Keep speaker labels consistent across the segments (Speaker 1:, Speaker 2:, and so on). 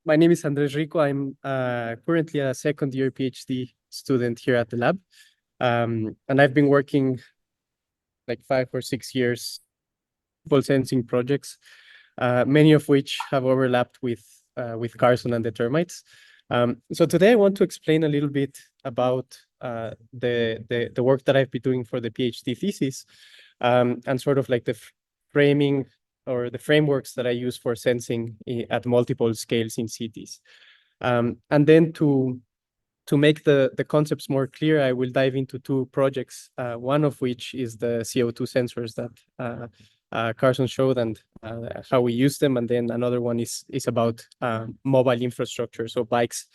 Speaker 1: My name is Andres Rico. I'm currently a second-year PhD student here at the lab. And I've been working like 5 or 6 years full sensing projects, many of which have overlapped with Carson and the termites. So today I want to explain a little bit about the work that I've been doing for the PhD thesis, and sort of like the framing or the frameworks that I use for sensing at multiple scales in cities. And then to make the concepts more clear, I will dive into two projects, one of which is the CO2 sensors that Carson showed and how we use them. And then another one is about mobile infrastructure, so bikes,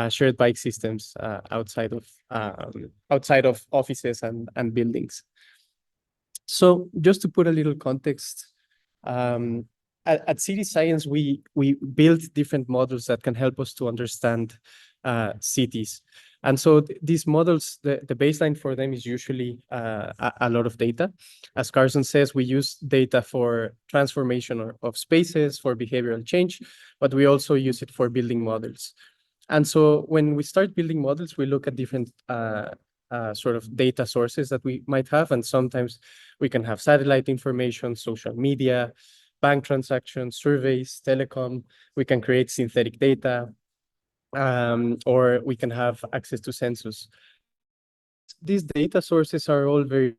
Speaker 1: shared bike systems outside of offices and buildings. So just to put a little context, at City Science, we build different models that can help us to understand cities. And so these models, the baseline for them is usually a lot of data. As Carson says, we use data for transformation of spaces, for behavioral change, but we also use it for building models. And so when we start building models, we look at different sort of data sources that we might have. And sometimes we can have satellite information, social media, bank transactions, surveys, telecom. We can create synthetic data, or we can have access to census. These data sources are all very,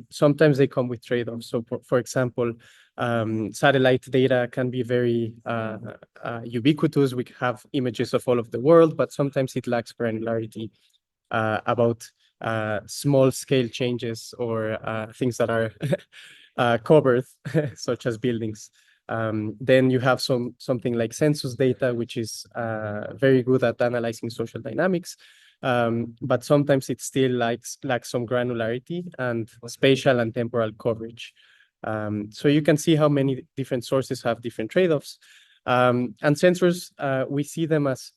Speaker 1: sometimes they come with trade-offs. So for example, satellite data can be very ubiquitous. We have images of all of the world, but sometimes it lacks granularity about small scale changes or things that are covered, such as buildings. Then you have something like census data, which is very good at analyzing social dynamics, but sometimes it still lacks some granularity and spatial and temporal coverage. So you can see how many different sources have different trade-offs. And sensors, we see them as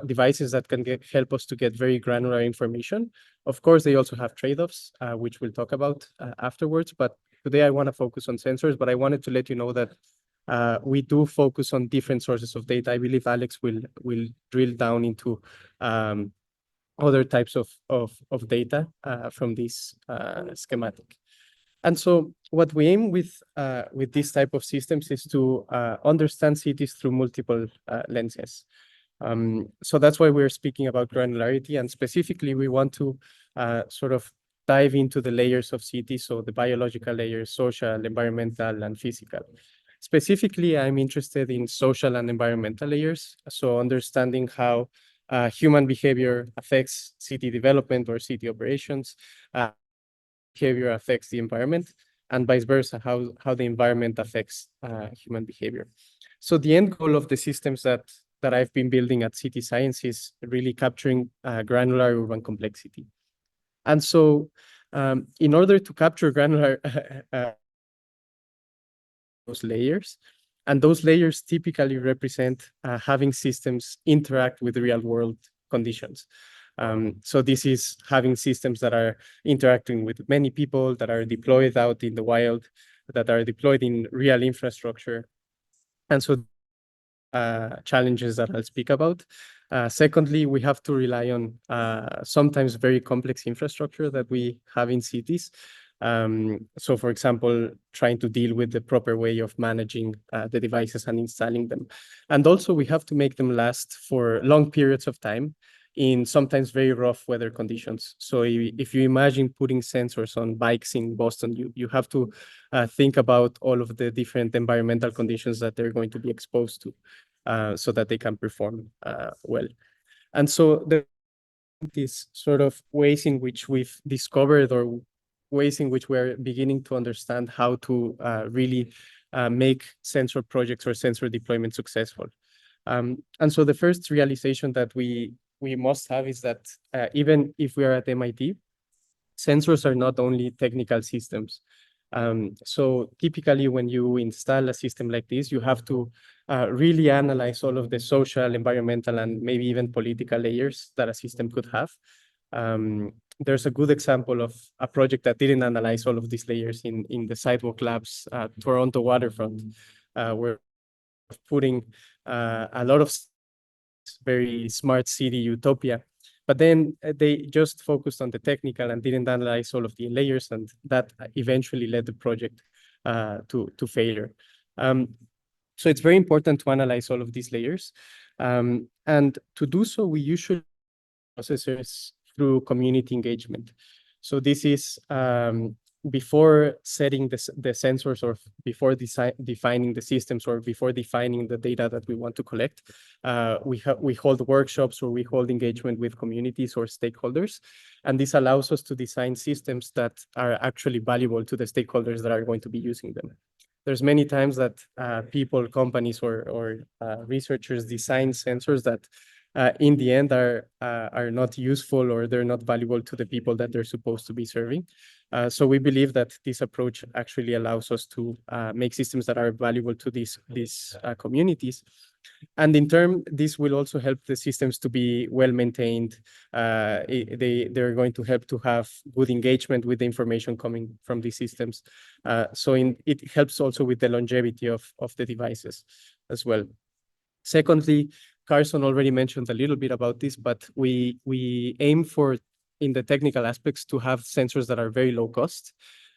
Speaker 1: devices that can help us to get very granular information. Of course, they also have trade-offs, which we'll talk about afterwards. But today I want to focus on sensors, but I wanted to let you know that we do focus on different sources of data. I believe Alex will drill down into other types of data from this schematic. And so what we aim with this type of systems is to understand cities through multiple lenses. So that's why we're speaking about granularity, and specifically we want to sort of dive into the layers of cities, so the biological layers, social, environmental, and physical. Specifically, I'm interested in social and environmental layers, so understanding how human behavior affects city development or city operations, behavior affects the environment, and vice versa, how the environment affects human behavior. So the end goal of the systems that I've been building at City Science is really capturing granular urban complexity. And so in order to capture granular those layers, and those layers typically represent having systems interact with real world conditions. So this is having systems that are interacting with many people, that are deployed out in the wild, that are deployed in real infrastructure. And so challenges that I'll speak about. Secondly, we have to rely on sometimes very complex infrastructure that we have in cities. So for example, trying to deal with the proper way of managing the devices and installing them. And also we have to make them last for long periods of time in sometimes very rough weather conditions. So if you imagine putting sensors on bikes in Boston, you have to think about all of the different environmental conditions that they're going to be exposed to so that they can perform well. And so these sort of ways in which we've discovered or ways in which we're beginning to understand how to really make sensor projects or sensor deployment successful. And so the first realization that we must have is that even if we are at MIT, sensors are not only technical systems. So typically when you install a system like this, you have to really analyze all of the social, environmental, and maybe even political layers that a system could have. There's a good example of a project that didn't analyze all of these layers in the Sidewalk Labs Toronto waterfront, where putting a lot of very smart city utopia. But then they just focused on the technical and didn't analyze all of the layers, and that eventually led the project to failure. So it's very important to analyze all of these layers. And to do so, we usually processors through community engagement. So this is before setting the sensors, or before defining the systems, or before defining the data that we want to collect. We hold workshops, or we hold engagement with communities or stakeholders. And this allows us to design systems that are actually valuable to the stakeholders that are going to be using them. There's many times that people, companies, or researchers design sensors that in the end are not useful, or they're not valuable to the people that they're supposed to be serving. So we believe that this approach actually allows us to make systems that are valuable to these communities. And in turn, this will also help the systems to be well maintained. They're going to help to have good engagement with the information coming from these systems. So it helps also with the longevity of the devices as well. Secondly, Carson already mentioned a little bit about this, but we aim for, in the technical aspects, to have sensors that are very low cost,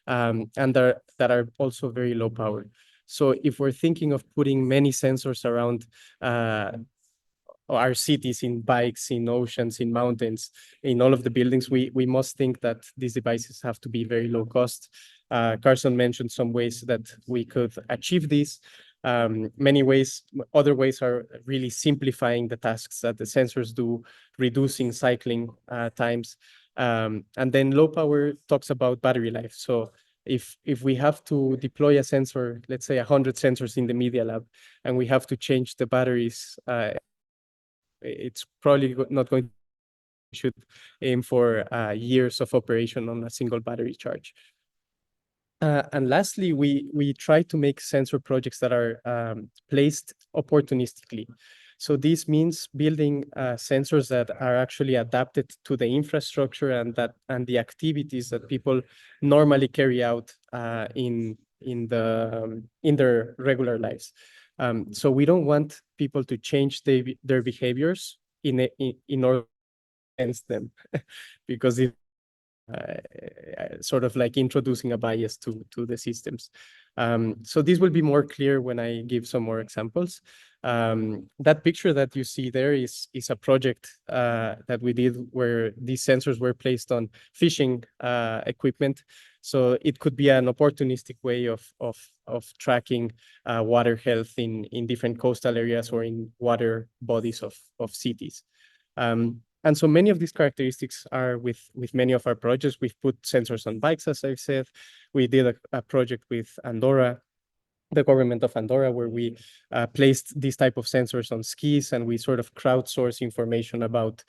Speaker 1: and that are also very low power. So if we're thinking of putting many sensors around our cities, in bikes, in oceans, in mountains, in all of the buildings, we must think that these devices have to be very low cost. Carson mentioned some ways that we could achieve this. Other ways are really simplifying the tasks that the sensors do, reducing cycling times. And then low power talks about battery life. So if we have to deploy a sensor, let's say 100 sensors in the media lab, and we have to change the batteries, it's probably not going to. Should aim for years of operation on a single battery charge. And lastly, we try to make sensor projects that are placed opportunistically. So this means building sensors that are actually adapted to the infrastructure and the activities that people normally carry out in their regular lives. So we don't want people to change their behaviors in order to sense them, because it sort of like introducing a bias to the systems. So this will be more clear when I give some more examples. That picture that you see there is a project that we did where these sensors were placed on fishing equipment. So it could be an opportunistic way of tracking water health in different coastal areas or in water bodies of cities. And so many of these characteristics are with many of our projects. We've put sensors on bikes, as I said. We did a project with Andorra, the government of Andorra, where we placed these type of sensors on skis, and we sort of crowdsource information about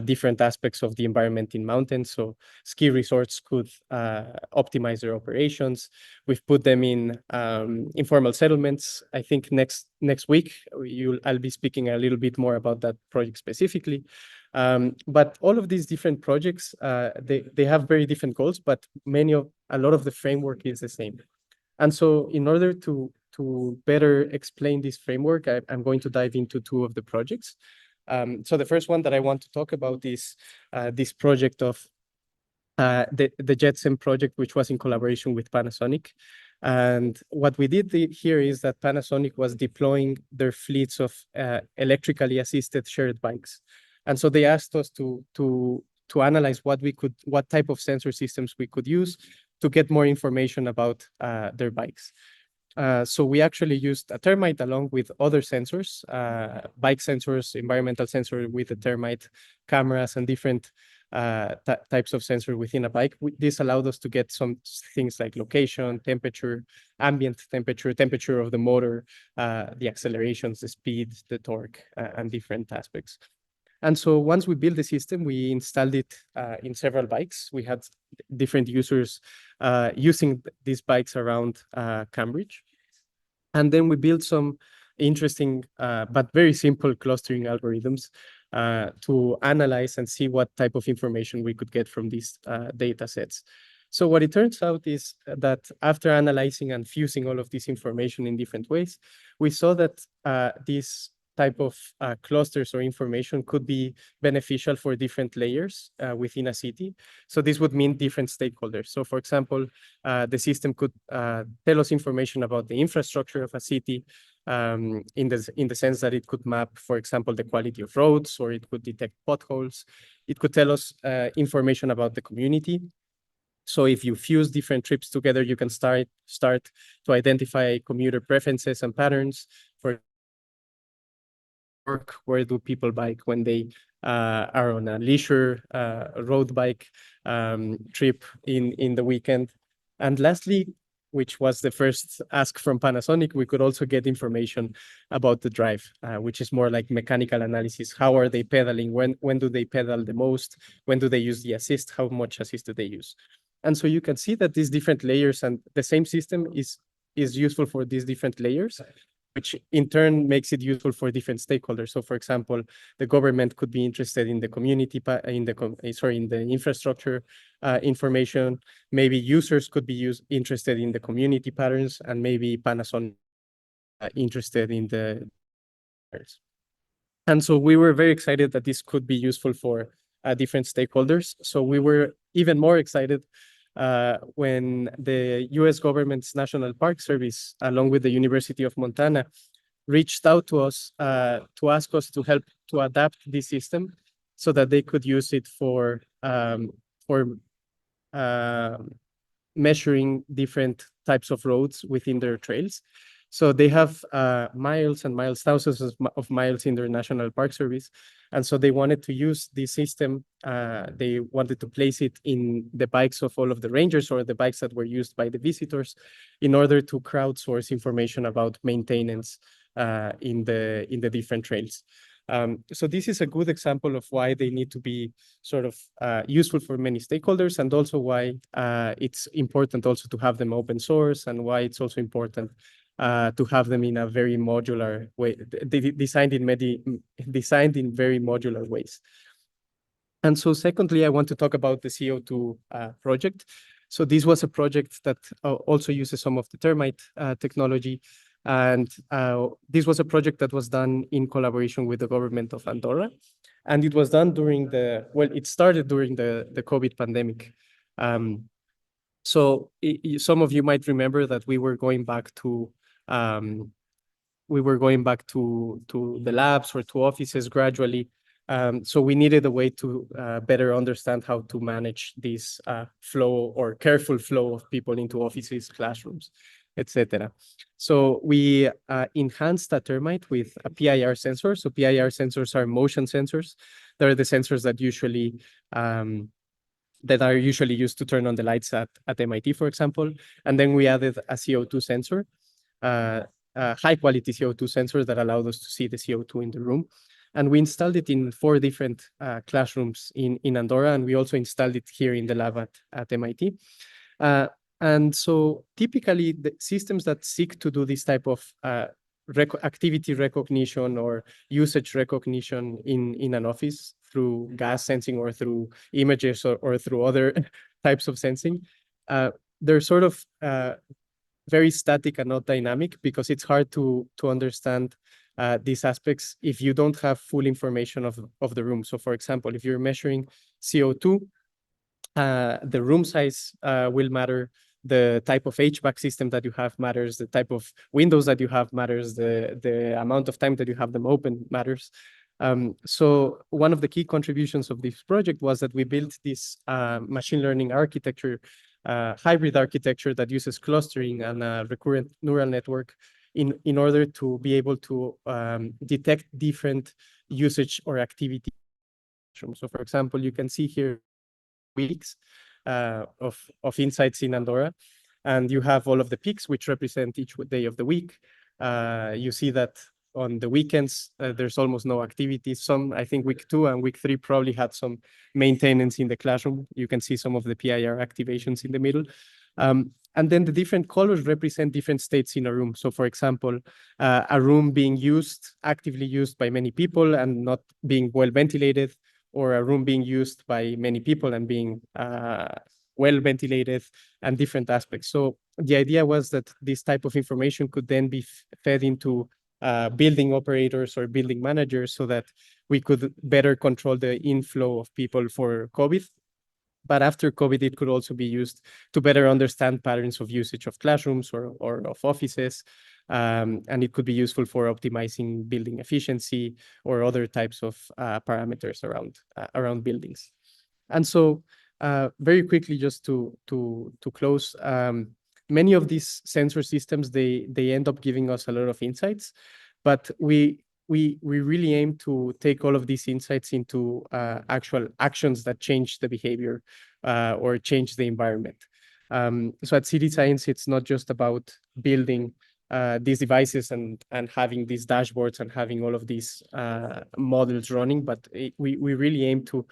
Speaker 1: different aspects of the environment in mountains. So ski resorts could optimize their operations. We've put them in informal settlements. I think next week I'll be speaking a little bit more about that project specifically. But all of these different projects, they have very different goals, but a lot of the framework is the same. And so in order to better explain this framework, I'm going to dive into two of the projects. So the first one that I want to talk about is this project of the JetSem project, which was in collaboration with Panasonic. And what we did here is that Panasonic was deploying their fleets of electrically assisted shared bikes. And so they asked us to analyze what type of sensor systems we could use to get more information about their bikes. So we actually used a termite along with other sensors, bike sensors, environmental sensor with a termite, cameras, and different types of sensor within a bike. This allowed us to get some things like location, temperature, ambient temperature of the motor, the accelerations, the speed, the torque, and different aspects. And so once we built the system, we installed it in several bikes. We had different users using these bikes around Cambridge. And then we built some interesting but very simple clustering algorithms to analyze and see what type of information we could get from these data sets. So what it turns out is that after analyzing and fusing all of this information in different ways, we saw that this type of clusters or information could be beneficial for different layers within a city. So this would mean different stakeholders. So for example, the system could tell us information about the infrastructure of a city, in the sense that it could map, for example, the quality of roads, or it could detect potholes. It could tell us information about the community. So if you fuse different trips together, you can start to identify commuter preferences and patterns. For work, where do people bike when they are on a leisure road bike trip in the weekend? And lastly, which was the first ask from Panasonic, we could also get information about the drive, which is more like mechanical analysis. How are they pedaling? When do they pedal the most? When do they use the assist? How much assist do they use? And so you can see that these different layers and the same system is useful for these different layers, which in turn makes it useful for different stakeholders. So for example, the government could be interested in the community, in the infrastructure information. Maybe users could be interested in the community patterns, and maybe Panasonic interested in the patterns. And so we were very excited that this could be useful for different stakeholders. So we were even more excited when the US government's National Park Service, along with the University of Montana, reached out to us to ask us to help to adapt this system so that they could use it for measuring different types of roads within their trails. So they have miles and miles, thousands of miles in their National Park Service. And so they wanted to use this system. They wanted to place it in the bikes of all of the rangers, or the bikes that were used by the visitors, in order to crowdsource information about maintenance in the different trails. So this is a good example of why they need to be sort of useful for many stakeholders, and also why it's important also to have them open source, and why it's also important to have them in a very modular way, designed in very modular ways. And so secondly, I want to talk about the CO2 project. So this was a project that also uses some of the termite technology. And this was a project that was done in collaboration with the government of Andorra. And it was done it started during the COVID pandemic. So some of you might remember that we were going back to the labs or to offices gradually. So we needed a way to better understand how to manage this flow or careful flow of people into offices, classrooms, etc. So we enhanced a termite with a PIR sensor. So PIR sensors are motion sensors. They're the sensors that are usually used to turn on the lights at MIT, for example. And then we added a CO2 sensor, high quality CO2 sensor that allowed us to see the CO2 in the room. And we installed it in 4 different classrooms in Andorra, and we also installed it here in the lab at MIT. And so typically the systems that seek to do this type of activity recognition or usage recognition in an office through gas sensing or through images or through other types of sensing, they're sort of very static and not dynamic, because it's hard to understand these aspects if you don't have full information of the room. So for example, if you're measuring CO2, the room size will matter. The type of HVAC system that you have matters. The type of windows that you have matters. The amount of time that you have them open matters. So one of the key contributions of this project was that we built this machine learning architecture, hybrid architecture that uses clustering and a recurrent neural network in order to be able to detect different usage or activity. So for example, you can see here weeks of insights in Andorra, and you have all of the peaks which represent each day of the week. You see that on the weekends there's almost no activity. I think week 2 and week 3 probably had some maintenance in the classroom. You can see some of the PIR activations in the middle. And then the different colors represent different states in a room. So for example, a room being actively used by many people and not being well ventilated, or a room being used by many people and being well ventilated, and different aspects. So the idea was that this type of information could then be fed into building operators or building managers so that we could better control the inflow of people for COVID. But after COVID, it could also be used to better understand patterns of usage of classrooms or of offices. And it could be useful for optimizing building efficiency or other types of parameters around buildings. And so very quickly, just to close, many of these sensor systems, they end up giving us a lot of insights, but we really aim to take all of these insights into actual actions that change the behavior or change the environment. So at City Science, it's not just about building these devices and having these dashboards and having all of these models running, but we really aim to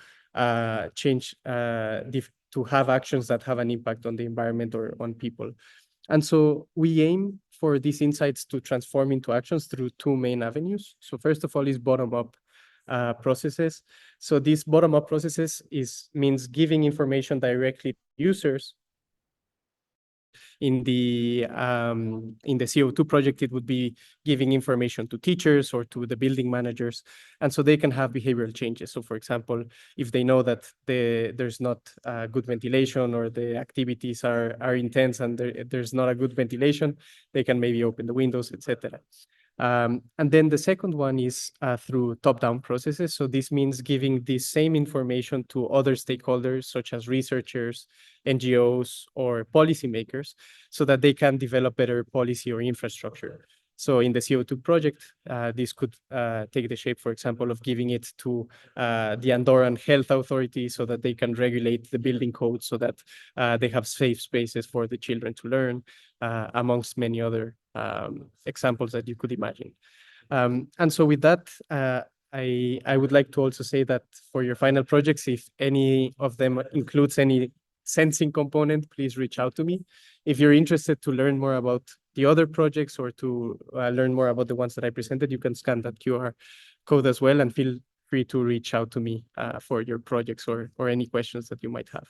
Speaker 1: change, to have actions that have an impact on the environment or on people. And so we aim for these insights to transform into actions through two main avenues. So first of all is bottom-up processes. So these bottom-up processes means giving information directly to users. In the CO2 project, it would be giving information to teachers or to the building managers, and so they can have behavioral changes. So for example, if they know that there's not good ventilation or the activities are intense and there's not a good ventilation, they can maybe open the windows, etc. And then the second one is through top-down processes. So this means giving the same information to other stakeholders, such as researchers, NGOs, or policymakers, so that they can develop better policy or infrastructure. So in the CO2 project, this could take the shape, for example, of giving it to the Andorran Health Authority so that they can regulate the building code so that they have safe spaces for the children to learn, amongst many other examples that you could imagine. And so with that, I would like to also say that for your final projects, if any of them includes any sensing component, please reach out to me. If you're interested to learn more about the other projects or to learn more about the ones that I presented, you can scan that QR code as well, and feel free to reach out to me for your projects or any questions that you might have.